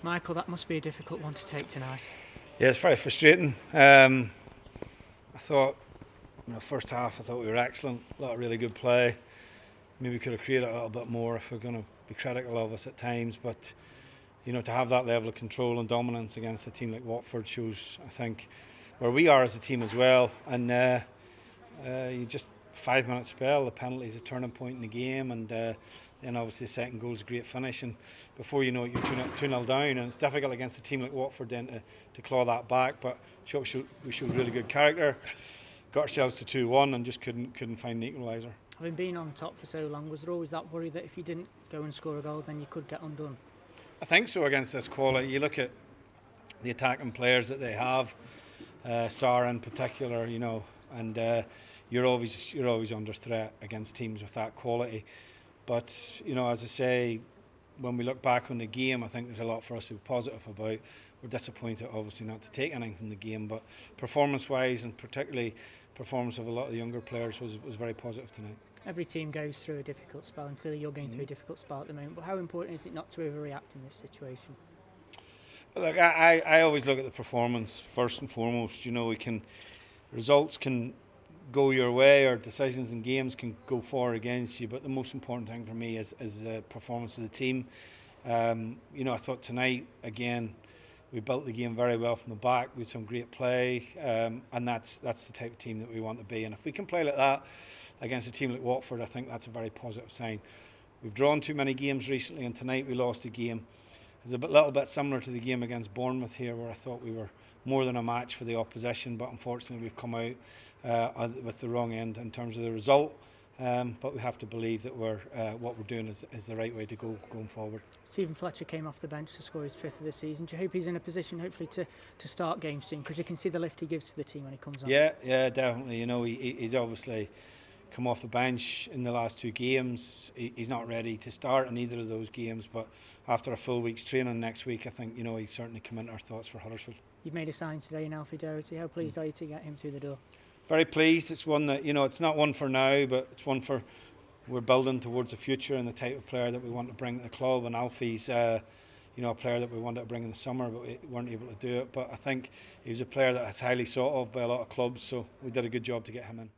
Michael, that must be a difficult one to take tonight. Yeah, it's very frustrating. I thought, first half, I thought we were excellent. A lot of really good play. Maybe we could have created a little bit more if we're going to be critical of us at times. But to have that level of control and dominance against a team like Watford shows, I think, where we are as a team as well. And you just 5 minute spell, the penalty is a turning point in the game, and then obviously the second goal is a great finish, and before you know it, you're 2-0 down, and it's difficult against a team like Watford then to claw that back. But we showed really good character, got ourselves to 2-1, and just couldn't find the equaliser. Having been on top for so long, was there always that worry that if you didn't go and score a goal, then you could get undone? I think so against this quality. You look at the attacking players that they have, Sarr in particular, and you're always under threat against teams with that quality. But as I say, when we look back on the game, I think there's a lot for us to be positive about. We're disappointed, obviously, not to take anything from the game, but performance-wise, and particularly performance of a lot of the younger players, was very positive tonight. Every team goes through a difficult spell, and clearly you're going through a difficult spell at the moment. But how important is it not to overreact in this situation? Look, I always look at the performance first and foremost. Results can go your way, or decisions in games can go far against you, but the most important thing for me is the performance of the team. I thought tonight, again, we built the game very well from the back. We had some great play, and that's the type of team that we want to be. And if we can play like that against a team like Watford, I think that's a very positive sign. We've drawn too many games recently, and tonight we lost a game. It was a little bit similar to the game against Bournemouth here, where I thought we were more than a match for the opposition, but unfortunately we've come out with the wrong end in terms of the result. But we have to believe that what we're doing is the right way to go going forward. Stephen Fletcher came off the bench to score his 5th of the season. Do you hope he's in a position, hopefully, to start games soon? Because you can see the lift he gives to the team when he comes on. Yeah, definitely. He's obviously come off the bench in the last 2 games. He's not ready to start in either of those games, but after a full week's training next week, I think he's certainly come into our thoughts for Huddersfield. You've made a sign today in Alfie Doherty. How pleased are you to get him through the door? Very pleased. It's one that it's not one for now, but it's one for we're building towards the future and the type of player that we want to bring to the club. And Alfie's a player that we wanted to bring in the summer, but we weren't able to do it. But I think he was a player that is highly sought of by a lot of clubs, so we did a good job to get him in.